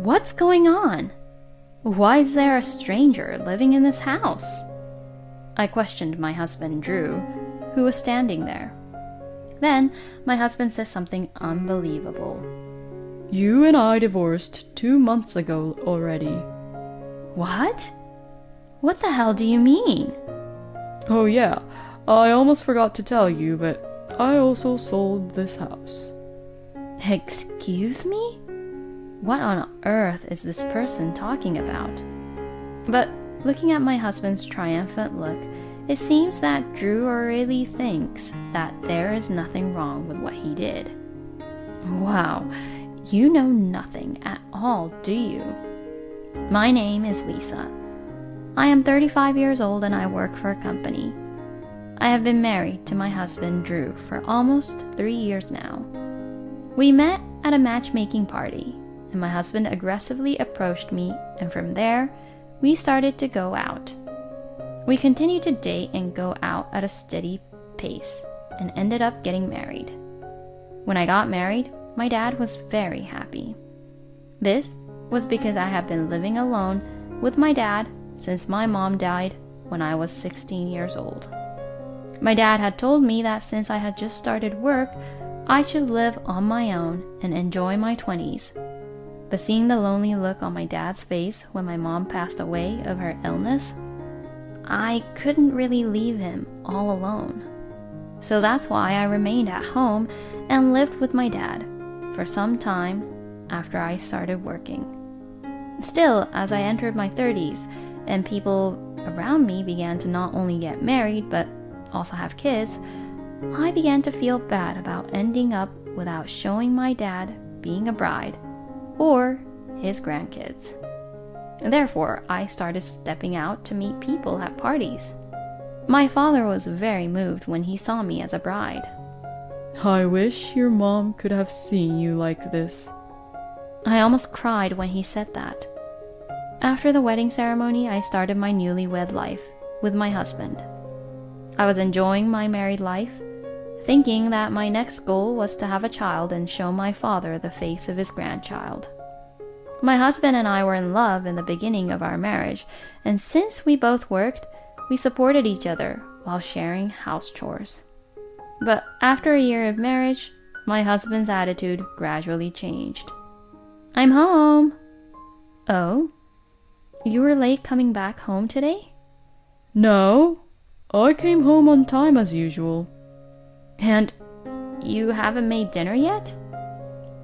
What's going on? Why is there a stranger living in this house? I questioned my husband, Drew, who was standing there. Then my husband said something unbelievable. You and I divorced 2 months ago already. What? What the hell do you mean? Oh yeah, I almost forgot to tell you, but I also sold this house. Excuse me? What on earth is this person talking about? But looking at my husband's triumphant look, it seems that Drew really thinks that there is nothing wrong with what he did. Wow, you know nothing at all, do you? My name is Lisa. I am 35 years old and I work for a company. I have been married to my husband, Drew, for almost 3 years now. We met at a matchmaking party, and my husband aggressively approached me, and from there, we started to go out. We continued to date and go out at a steady pace, and ended up getting married. When I got married, my dad was very happy. This was because I had been living alone with my dad since my mom died when I was 16 years old. My dad had told me that since I had just started work, I should live on my own and enjoy my 20s. But seeing the lonely look on my dad's face when my mom passed away of her illness, I couldn't really leave him all alone. So that's why I remained at home and lived with my dad for some time after I started working. Still, as I entered my 30s and people around me began to not only get married but also have kids, I began to feel bad about ending up without showing my dad being a bride or his grandkids. Therefore, I started stepping out to meet people at parties. My father was very moved when he saw me as a bride. I wish your mom could have seen you like this. I almost cried when he said that. After the wedding ceremony, I started my newlywed life with my husband. I was enjoying my married life, thinking that my next goal was to have a child and show my father the face of his grandchild. My husband and I were in love in the beginning of our marriage, and since we both worked, we supported each other while sharing house chores. But after a year of marriage, my husband's attitude gradually changed. I'm home. Oh? You were late coming back home today? No, I came home on time as usual. And you haven't made dinner yet?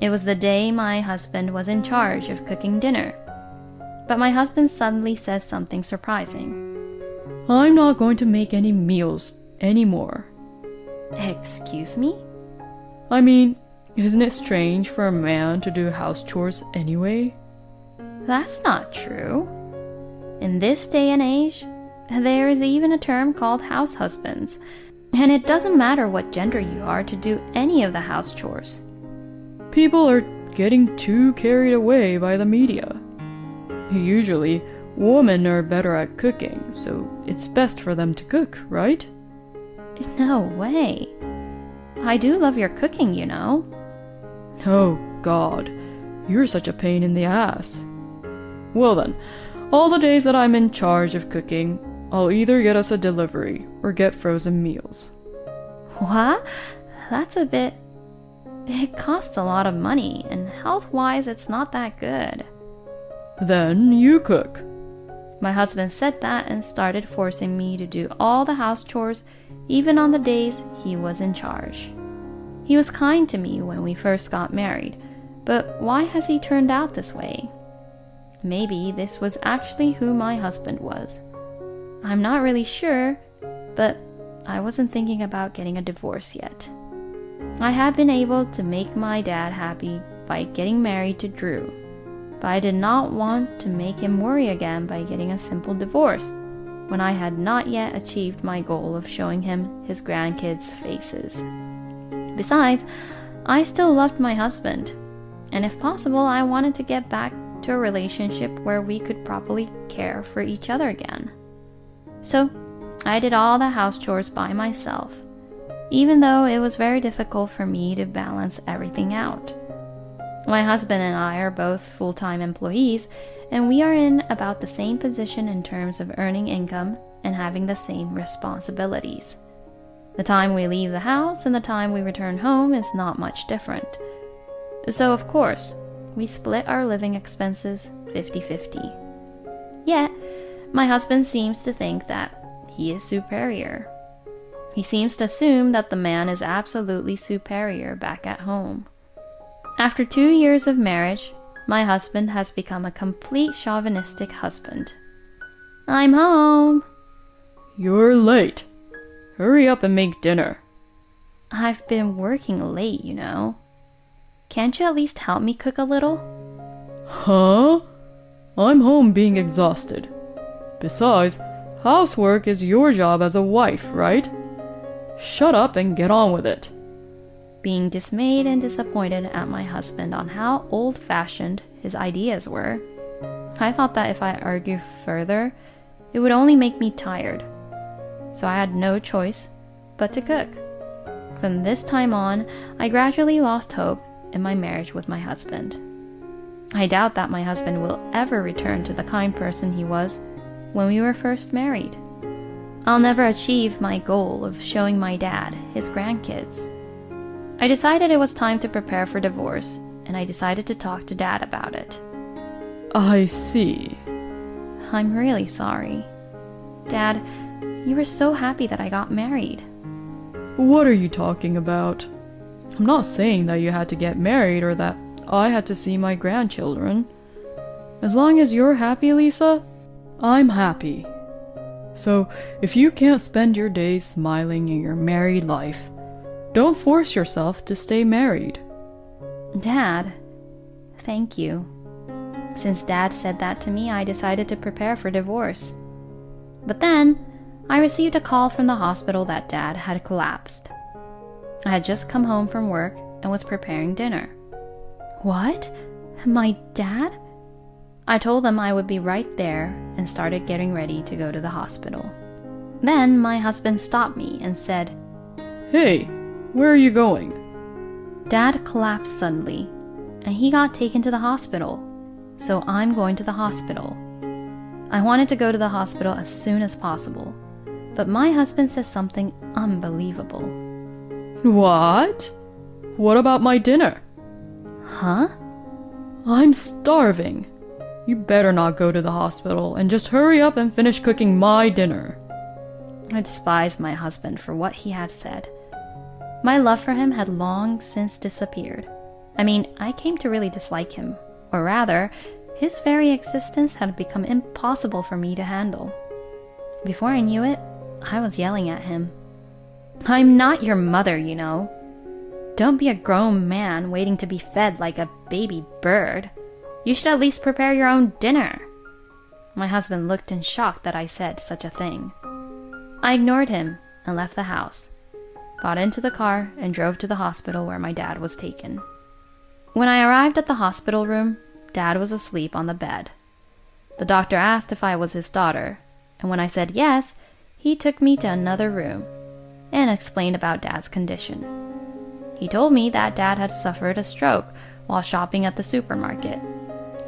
It was the day my husband was in charge of cooking dinner. But my husband suddenly says something surprising. I'm not going to make any meals anymore. Excuse me? I mean, isn't it strange for a man to do house chores anyway? That's not true. In this day and age, there is even a term called house husbands, and it doesn't matter what gender you are to do any of the house chores. People are getting too carried away by the media. Usually, women are better at cooking, so it's best for them to cook, right? No way. I do love your cooking, you know. Oh, God. You're such a pain in the ass. Well then, all the days that I'm in charge of cooking, I'll either get us a delivery or get frozen meals. What? That's a bit... It costs a lot of money, and health-wise it's not that good. Then you cook. My husband said that and started forcing me to do all the house chores, even on the days he was in charge. He was kind to me when we first got married, but why has he turned out this way? Maybe this was actually who my husband was. I'm not really sure, but I wasn't thinking about getting a divorce yet. I had been able to make my dad happy by getting married to Drew, but I did not want to make him worry again by getting a simple divorce when I had not yet achieved my goal of showing him his grandkids' faces. Besides, I still loved my husband, and if possible, I wanted to get back to a relationship where we could properly care for each other again. So, I did all the house chores by myself, even though it was very difficult for me to balance everything out. My husband and I are both full-time employees, and we are in about the same position in terms of earning income and having the same responsibilities. The time we leave the house and the time we return home is not much different. So, of course, we split our living expenses 50-50. Yet, my husband seems to think that he is superior. He seems to assume that the man is absolutely superior back at home. After 2 years of marriage, my husband has become a complete chauvinistic husband. I'm home. You're late. Hurry up and make dinner. I've been working late, you know. Can't you at least help me cook a little? Huh? I'm home being exhausted. Besides, housework is your job as a wife, right? Shut up and get on with it. Being dismayed and disappointed at my husband on how old-fashioned his ideas were, I thought that if I argued further, it would only make me tired. So I had no choice but to cook. From this time on, I gradually lost hope in my marriage with my husband. I doubt that my husband will ever return to the kind person he was when we were first married. I'll never achieve my goal of showing my dad his grandkids. I decided it was time to prepare for divorce, and I decided to talk to Dad about it. I see. I'm really sorry. Dad, you were so happy that I got married. What are you talking about? I'm not saying that you had to get married or that I had to see my grandchildren. As long as you're happy, Lisa, I'm happy. So, if you can't spend your days smiling in your married life, don't force yourself to stay married. Dad, thank you. Since Dad said that to me, I decided to prepare for divorce. But then, I received a call from the hospital that Dad had collapsed. I had just come home from work and was preparing dinner. What? My dad? I told them I would be right there and started getting ready to go to the hospital. Then my husband stopped me and said, Hey, where are you going? Dad collapsed suddenly, and he got taken to the hospital, so I'm going to the hospital. I wanted to go to the hospital as soon as possible, but my husband says something unbelievable. What? What about my dinner? Huh? I'm starving. You better not go to the hospital and just hurry up and finish cooking my dinner. I despised my husband for what he had said. My love for him had long since disappeared. I mean, I came to really dislike him, or rather, his very existence had become impossible for me to handle. Before I knew it, I was yelling at him. I'm not your mother, you know. Don't be a grown man waiting to be fed like a baby bird. You should at least prepare your own dinner. My husband looked in shock that I said such a thing. I ignored him and left the house, got into the car, and drove to the hospital where my dad was taken. When I arrived at the hospital room, Dad was asleep on the bed. The doctor asked if I was his daughter, and when I said yes, he took me to another room and explained about Dad's condition. He told me that Dad had suffered a stroke while shopping at the supermarket,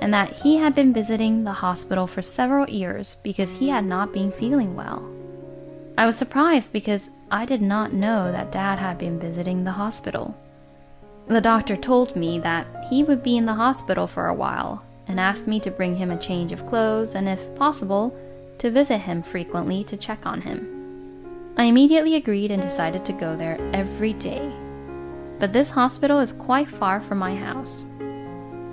and that he had been visiting the hospital for several years because he had not been feeling well. I was surprised because I did not know that Dad had been visiting the hospital. The doctor told me that he would be in the hospital for a while and asked me to bring him a change of clothes and, if possible, to visit him frequently to check on him. I immediately agreed and decided to go there every day. But this hospital is quite far from my house.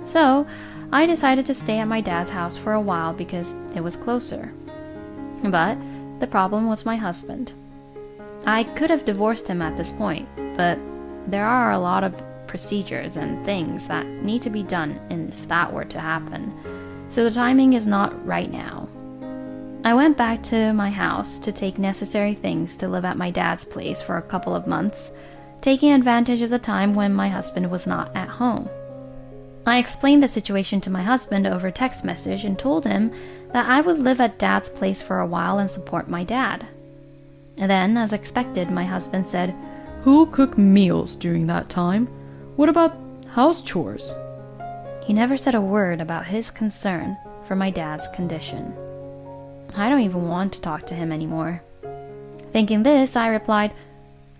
So, I decided to stay at my dad's house for a while because it was closer. But the problem was my husband. I could have divorced him at this point, but there are a lot of procedures and things that need to be done if that were to happen, so the timing is not right now. I went back to my house to take necessary things to live at my dad's place for a couple of months, taking advantage of the time when my husband was not at home. I explained the situation to my husband over text message and told him that I would live at Dad's place for a while and support my dad. And then, as expected, my husband said, Who'll cook meals during that time? What about house chores? He never said a word about his concern for my dad's condition. I don't even want to talk to him anymore. Thinking this, I replied,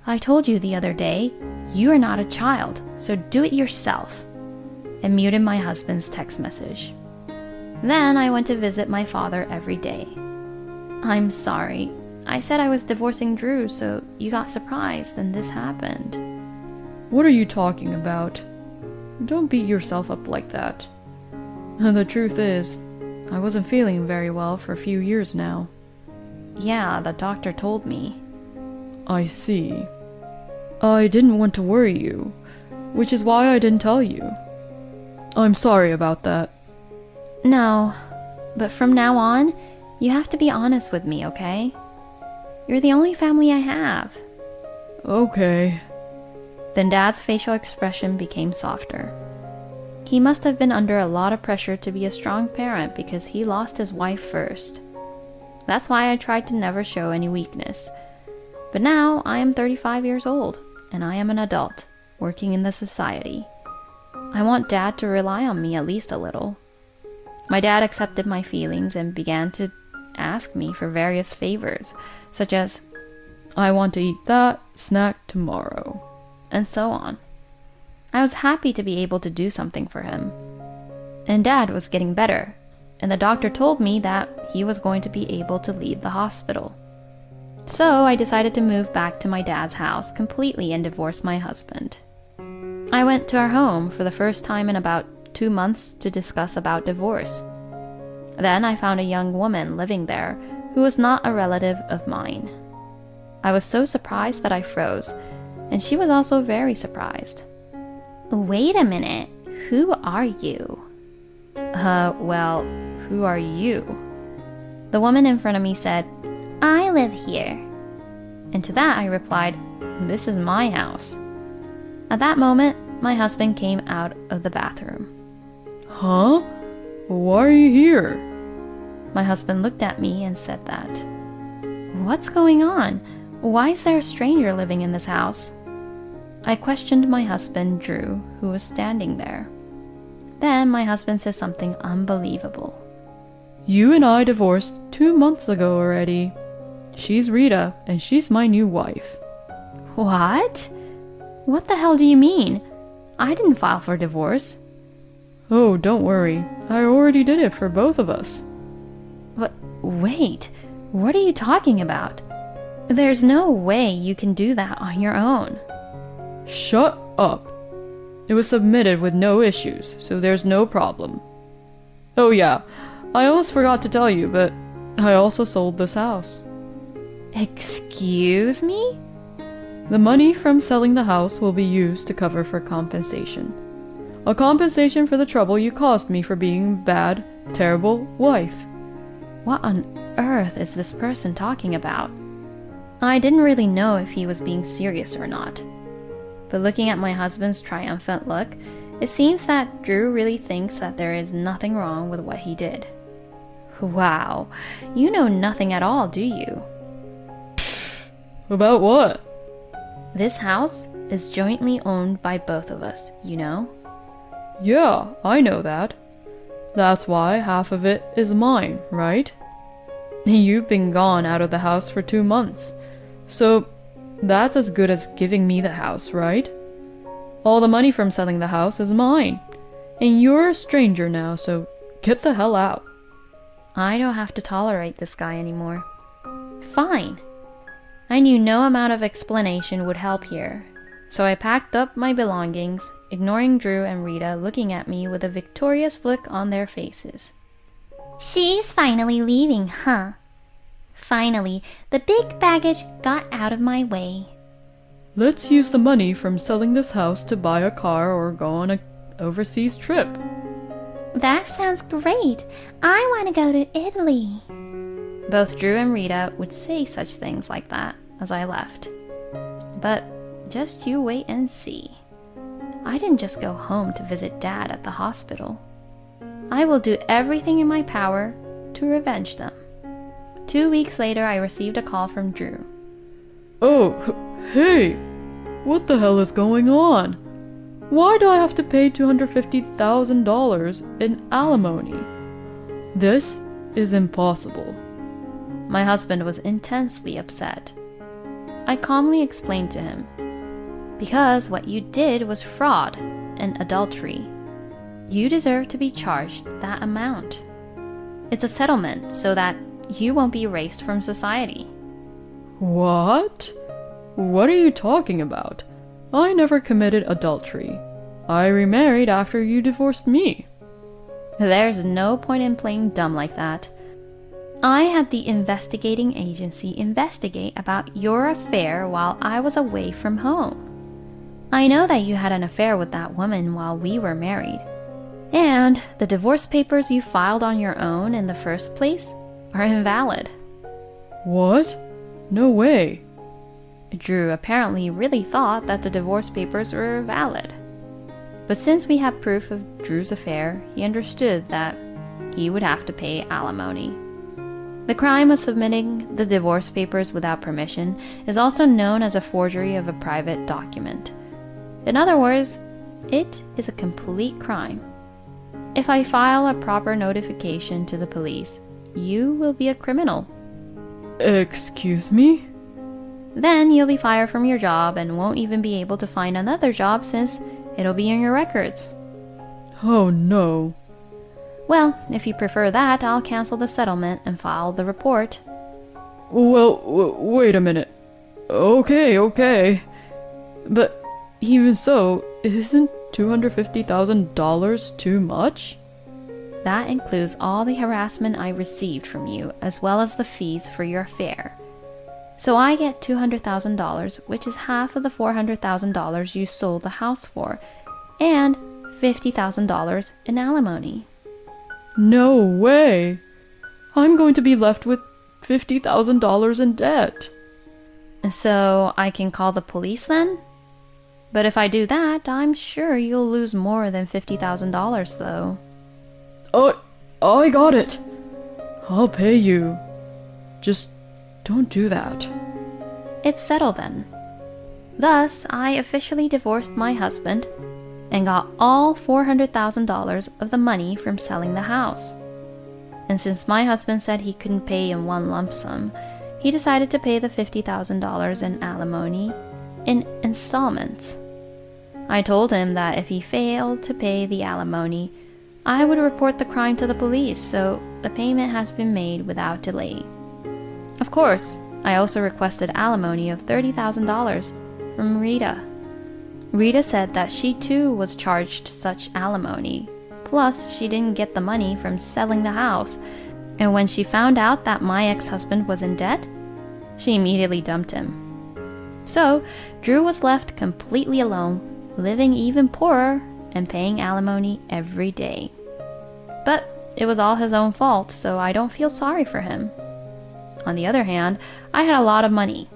"I told you the other day, you are not a child, so do it yourself," and muted my husband's text message. Then I went to visit my father every day. "I'm sorry. I said I was divorcing Drew, so you got surprised and this happened." What are you talking about? Don't beat yourself up like that. The truth is, I wasn't feeling very well for a few years now. "Yeah, the doctor told me." I see. I didn't want to worry you, which is why I didn't tell you. I'm sorry about that. "No, but from now on, you have to be honest with me, okay? You're the only family I have." Okay. Then Dad's facial expression became softer. He must have been under a lot of pressure to be a strong parent because he lost his wife first. That's why I tried to never show any weakness. But now I am 35 years old, and I am an adult, working in the society. I want Dad to rely on me at least a little. My dad accepted my feelings and began to ask me for various favors, such as, I want to eat that snack tomorrow, and so on. I was happy to be able to do something for him. And Dad was getting better, and the doctor told me that he was going to be able to leave the hospital. So I decided to move back to my dad's house completely and divorce my husband. I went to our home for the first time in about 2 months to discuss about divorce. Then I found a young woman living there who was not a relative of mine. I was so surprised that I froze, and she was also very surprised. "Wait a minute, who are you?" Well, who are you?" The woman in front of me said, "I live here." And to that I replied, "This is my house." At that moment, my husband came out of the bathroom. Huh? Why are you here? My husband looked at me and said that. "What's going on? Why is there a stranger living in this house?" I questioned my husband, Drew, who was standing there. Then my husband said something unbelievable. You and I divorced 2 months ago already. She's Rita, and she's my new wife. What? What the hell do you mean? I didn't file for divorce. Oh, don't worry. I already did it for both of us. But wait, what are you talking about? There's no way you can do that on your own. Shut up. It was submitted with no issues, so there's no problem. Oh yeah, I almost forgot to tell you, but I also sold this house. Excuse me? The money from selling the house will be used to cover for compensation. A compensation for the trouble you caused me for being a bad, terrible wife. What on earth is this person talking about? I didn't really know if he was being serious or not. But looking at my husband's triumphant look, it seems that Drew really thinks that there is nothing wrong with what he did. Wow, you know nothing at all, do you? About what? This house is jointly owned by both of us, you know? Yeah, I know that. That's why half of it is mine, right? You've been gone out of the house for 2 months, so that's as good as giving me the house, right? All the money from selling the house is mine, and you're a stranger now, so get the hell out. I don't have to tolerate this guy anymore. Fine. I knew no amount of explanation would help here, so I packed up my belongings, ignoring Drew and Rita looking at me with a victorious look on their faces. She's finally leaving, huh? Finally, the big baggage got out of my way. Let's use the money from selling this house to buy a car or go on an overseas trip. That sounds great. I want to go to Italy. Both Drew and Rita would say such things like that as I left. But just you wait and see. I didn't just go home to visit Dad at the hospital. I will do everything in my power to revenge them. 2 weeks later, I received a call from Drew. Oh, hey! What the hell is going on? Why do I have to pay $250,000 in alimony? This is impossible. My husband was intensely upset. I calmly explained to him, because what you did was fraud and adultery. You deserve to be charged that amount. It's a settlement so that you won't be erased from society. What? What are you talking about? I never committed adultery. I remarried after you divorced me. There's no point in playing dumb like that. I had the investigating agency investigate about your affair while I was away from home. I know that you had an affair with that woman while we were married. And the divorce papers you filed on your own in the first place are invalid. What? No way. Drew apparently really thought that the divorce papers were valid. But since we have proof of Drew's affair, he understood that he would have to pay alimony. The crime of submitting the divorce papers without permission is also known as a forgery of a private document. In other words, it is a complete crime. If I file a proper notification to the police, you will be a criminal. Excuse me? Then you'll be fired from your job and won't even be able to find another job since it'll be in your records. Oh no. Well, if you prefer that, I'll cancel the settlement and file the report. Well, wait a minute. Okay. But even so, isn't $250,000 too much? That includes all the harassment I received from you, as well as the fees for your affair. So I get $200,000, which is half of the $400,000 you sold the house for, and $50,000 in alimony. No way! I'm going to be left with $50,000 in debt. So I can call the police then? But if I do that, I'm sure you'll lose more than $50,000 though. Oh, I got it! I'll pay you. Just don't do that. It's settled then. Thus, I officially divorced my husband and got all $400,000 of the money from selling the house. And since my husband said he couldn't pay in one lump sum, he decided to pay the $50,000 in alimony in installments. I told him that if he failed to pay the alimony, I would report the crime to the police, so the payment has been made without delay. Of course, I also requested alimony of $30,000 from Rita. Rita said that she too was charged such alimony, plus she didn't get the money from selling the house, and when she found out that my ex-husband was in debt, she immediately dumped him. So, Drew was left completely alone, living even poorer and paying alimony every day. But it was all his own fault, so I don't feel sorry for him. On the other hand, I had a lot of money,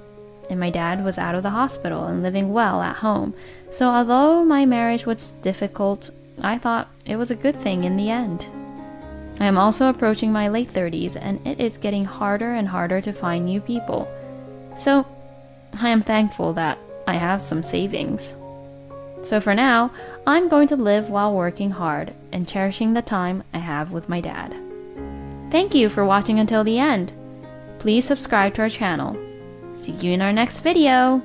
and my dad was out of the hospital and living well at home, so although my marriage was difficult, I thought it was a good thing in the end. I am also approaching my late 30s, and it is getting harder and harder to find new people. So, I am thankful that I have some savings. So for now, I'm going to live while working hard and cherishing the time I have with my dad. Thank you for watching until the end. Please subscribe to our channel. See you in our next video.